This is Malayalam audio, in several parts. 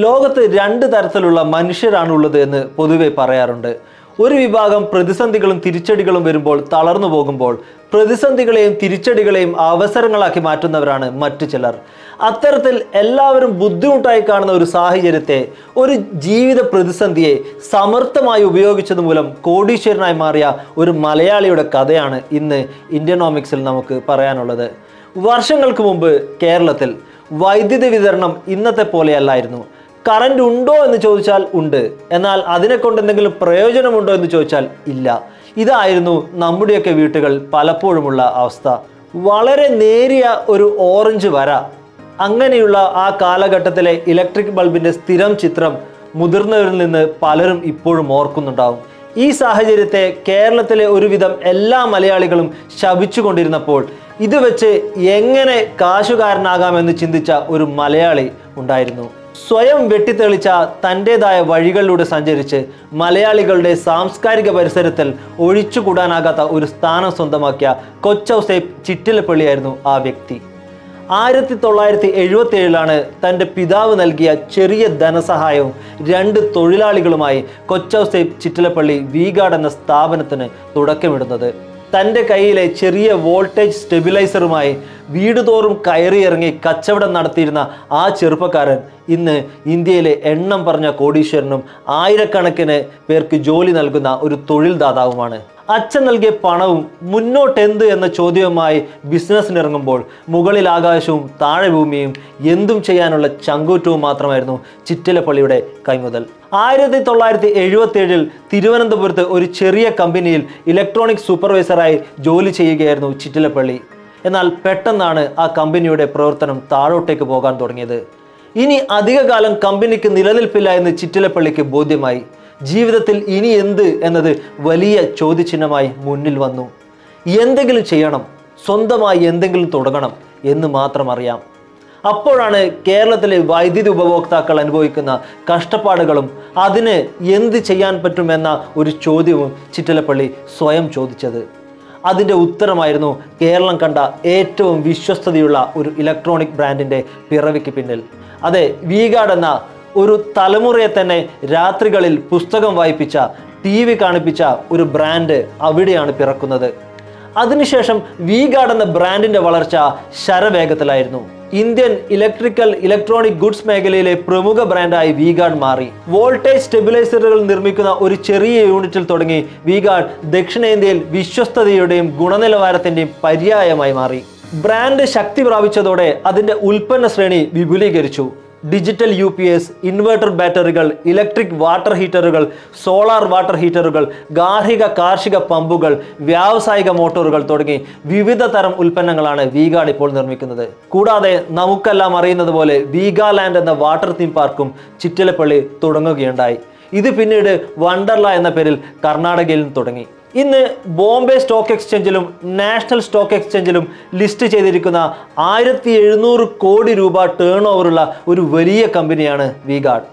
ലോകത്ത് രണ്ട് തരത്തിലുള്ള മനുഷ്യരാണുള്ളത് എന്ന് പൊതുവെ പറയാറുണ്ട്. ഒരു വിഭാഗം പ്രതിസന്ധികളും തിരിച്ചടികളും വരുമ്പോൾ തളർന്നു പോകുമ്പോൾ പ്രതിസന്ധികളെയും തിരിച്ചടികളെയും അവസരങ്ങളാക്കി മാറ്റുന്നവരാണ് മറ്റു ചിലർ. അത്തരത്തിൽ എല്ലാവരും ബുദ്ധിമുട്ടായി കാണുന്ന ഒരു സാഹചര്യത്തെ, ഒരു ജീവിത പ്രതിസന്ധിയെ സമർത്ഥമായി ഉപയോഗിച്ചത് മൂലം കോടീശ്വരനായി മാറിയ ഒരു മലയാളിയുടെ കഥയാണ് ഇന്ന് ഇന്ത്യനോമിക്സിൽ നമുക്ക് പറയാനുള്ളത്. വർഷങ്ങൾക്ക് മുമ്പ് കേരളത്തിൽ വൈദ്യുതി വിതരണം ഇന്നത്തെ പോലെയല്ലായിരുന്നു. കറണ്ട് ഉണ്ടോ എന്ന് ചോദിച്ചാൽ ഉണ്ട്, എന്നാൽ അതിനെ കൊണ്ട് എന്തെങ്കിലും പ്രയോജനമുണ്ടോ എന്ന് ചോദിച്ചാൽ ഇല്ല. ഇതായിരുന്നു നമ്മുടെയൊക്കെ വീട്ടുകൾ പലപ്പോഴുമുള്ള അവസ്ഥ. വളരെ നേരിയ ഒരു ഓറഞ്ച് വര, അങ്ങനെയുള്ള ആ കാലഘട്ടത്തിലെ ഇലക്ട്രിക് ബൾബിൻ്റെ സ്ഥിരം ചിത്രം മുതിർന്നവരിൽ നിന്ന് പലരും ഇപ്പോഴും ഓർക്കുന്നുണ്ടാവും. ഈ സാഹചര്യത്തെ കേരളത്തിലെ ഒരുവിധം എല്ലാ മലയാളികളും ശപിച്ചുകൊണ്ടിരുന്നപ്പോൾ ഇത് വെച്ച് എങ്ങനെ കാശുകാരനാകാമെന്ന് ചിന്തിച്ച ഒരു മലയാളി ഉണ്ടായിരുന്നു. സ്വയം വെട്ടിത്തെളിച്ച തൻ്റെതായ വഴികളിലൂടെ സഞ്ചരിച്ച് മലയാളികളുടെ സാംസ്കാരിക പരിസരത്തിൽ ഒഴിച്ചുകൂടാനാകാത്ത ഒരു സ്ഥാനം സ്വന്തമാക്കിയ കൊച്ചൗസേപ്പ് ചിറ്റിലപ്പള്ളിയായിരുന്നു ആ വ്യക്തി. 1977 തൻ്റെ പിതാവ് നൽകിയ ചെറിയ ധനസഹായവും 2 തൊഴിലാളികളുമായി കൊച്ചൗസേപ്പ് ചിറ്റിലപ്പള്ളി വി-ഗാർഡ് എന്ന സ്ഥാപനത്തിന് തുടക്കമിടുന്നത്. തൻ്റെ കയ്യിലെ ചെറിയ വോൾട്ടേജ് സ്റ്റെബിലൈസറുമായി വീടുതോറും കയറിയിറങ്ങി കച്ചവടം നടത്തിയിരുന്ന ആ ചെറുപ്പക്കാരൻ ഇന്ന് ഇന്ത്യയിലെ എണ്ണം പറഞ്ഞ കോടീശ്വരനും ആയിരക്കണക്കിന് പേർക്ക് ജോലി നൽകുന്ന ഒരു തൊഴിൽ ദാതാവുമാണ്. അച്ഛൻ നൽകിയ പണവും മുന്നോട്ടെന്ത് എന്ന ചോദ്യവുമായി ബിസിനസ്സിനിറങ്ങുമ്പോൾ മുകളിൽ ആകാശവും താഴെ ഭൂമിയും എന്തും ചെയ്യാനുള്ള ചങ്കൂറ്റവും മാത്രമായിരുന്നു ചിറ്റിലപ്പള്ളിയുടെ കൈമുതൽ. 1977 തിരുവനന്തപുരത്ത് ഒരു ചെറിയ കമ്പനിയിൽ ഇലക്ട്രോണിക് സൂപ്പർവൈസറായി ജോലി ചെയ്യുകയായിരുന്നു ചിറ്റിലപ്പള്ളി. എന്നാൽ പെട്ടെന്നാണ് ആ കമ്പനിയുടെ പ്രവർത്തനം താഴോട്ടേക്ക് പോകാൻ തുടങ്ങിയത്. ഇനി അധികകാലം കമ്പനിക്ക് നിലനിൽപ്പില്ല എന്ന് ചിറ്റിലപ്പള്ളിക്ക് ബോധ്യമായി. ജീവിതത്തിൽ ഇനി എന്ത് എന്നത് വലിയ ചോദ്യചിഹ്നമായി മുന്നിൽ വന്നു. എന്തെങ്കിലും ചെയ്യണം, സ്വന്തമായി എന്തെങ്കിലും തുടങ്ങണം എന്ന് മാത്രം അറിയാം. അപ്പോഴാണ് കേരളത്തിലെ വൈദ്യുതി ഉപഭോക്താക്കൾ അനുഭവിക്കുന്ന കഷ്ടപ്പാടുകളും അതിന് എന്ത് ചെയ്യാൻ പറ്റുമെന്ന ഒരു ചോദ്യവും ചിറ്റിലപ്പള്ളി സ്വയം ചോദിച്ചത്. അതിൻ്റെ ഉത്തരമായിരുന്നു കേരളം കണ്ട ഏറ്റവും വിശ്വസ്തതയുള്ള ഒരു ഇലക്ട്രോണിക് ബ്രാൻഡിൻ്റെ പിറവിക്ക് പിന്നിൽ. അതെ, വി-ഗാർഡ് എന്ന ഒരു തലമുറയെ തന്നെ രാത്രികളിൽ പുസ്തകം വായിപ്പിച്ച, TV കാണിപ്പിച്ച ഒരു ബ്രാൻഡ് അവിടെയാണ് പിറക്കുന്നത്. അതിനുശേഷം വി-ഗാർഡ് എന്ന ബ്രാൻഡിൻ്റെ വളർച്ച ശരവേഗത്തിലായിരുന്നു. ഇന്ത്യൻ ഇലക്ട്രോണിക് ഗുഡ്സ് മേഖലയിലെ പ്രമുഖ ബ്രാൻഡായി വി-ഗാർഡ് മാറി. വോൾട്ടേജ് സ്റ്റെബിലൈസറുകൾ നിർമ്മിക്കുന്ന ഒരു ചെറിയ യൂണിറ്റിൽ തുടങ്ങി വി-ഗാർഡ് ദക്ഷിണേന്ത്യയിൽ വിശ്വസ്തതയുടെയും ഗുണനിലവാരത്തിൻ്റെയും പര്യായമായി മാറി. ബ്രാൻഡ് ശക്തി പ്രാപിച്ചതോടെ അതിൻ്റെ ഉൽപ്പന്ന ശ്രേണി വിപുലീകരിച്ചു. ഡിജിറ്റൽ UPS, ഇൻവെർട്ടർ ബാറ്ററികൾ, ഇലക്ട്രിക് വാട്ടർ ഹീറ്ററുകൾ, സോളാർ വാട്ടർ ഹീറ്ററുകൾ, കാർഷിക പമ്പുകൾ, വ്യാവസായിക മോട്ടോറുകൾ തുടങ്ങി വിവിധ തരം ഉൽപ്പന്നങ്ങളാണ് വി-ഗാർഡ് ഇപ്പോൾ നിർമ്മിക്കുന്നത്. കൂടാതെ നമുക്കെല്ലാം അറിയുന്നത് പോലെ വി-ഗാർലാൻഡ് എന്ന വാട്ടർ തീം പാർക്കും ചിറ്റിലപ്പള്ളി തുടങ്ങുകയുണ്ടായി. ഇത് പിന്നീട് വണ്ടർല എന്ന പേരിൽ കർണാടകയിലും തുടങ്ങി. ഇന്ന് ബോംബെ സ്റ്റോക്ക് എക്സ്ചേഞ്ചിലും നാഷണൽ സ്റ്റോക്ക് എക്സ്ചേഞ്ചിലും ലിസ്റ്റ് ചെയ്തിരിക്കുന്ന 1700 കോടി രൂപ ടേൺ ഓവറുള്ള ഒരു വലിയ കമ്പനിയാണ് വി-ഗാർഡ്.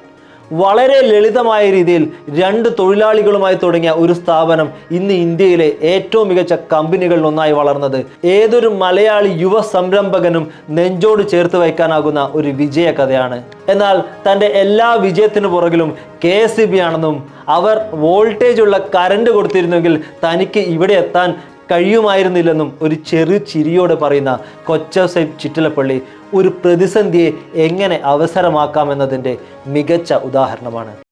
വളരെ ലളിതമായ രീതിയിൽ 2 തൊഴിലാളികളുമായി തുടങ്ങിയ ഒരു സ്ഥാപനം ഇന്ന് ഇന്ത്യയിലെ ഏറ്റവും മികച്ച കമ്പനികളിൽ ഒന്നായി വളർന്നത് ഏതൊരു മലയാളി യുവ സംരംഭകനും നെഞ്ചോട് ചേർത്ത് വയ്ക്കാനാകുന്ന ഒരു വിജയ കഥയാണ്. എന്നാൽ തൻ്റെ എല്ലാ വിജയത്തിനു പുറകിലും KSEB ആണെന്നും അവർ വോൾട്ടേജ് ഉള്ള കറണ്ട് കൊടുത്തിരുന്നെങ്കിൽ തനിക്ക് ഇവിടെ എത്താൻ കഴിയുമായിരുന്നില്ലെന്നും ഒരു ചെറു ചിരിയോടെ പറയുന്ന കൊച്ചൗസേപ്പ് ചിറ്റിലപ്പള്ളി ഒരു പ്രതിസന്ധിയെ എങ്ങനെ അവസരമാക്കാമെന്നതിൻ്റെ മികച്ച ഉദാഹരണമാണ്.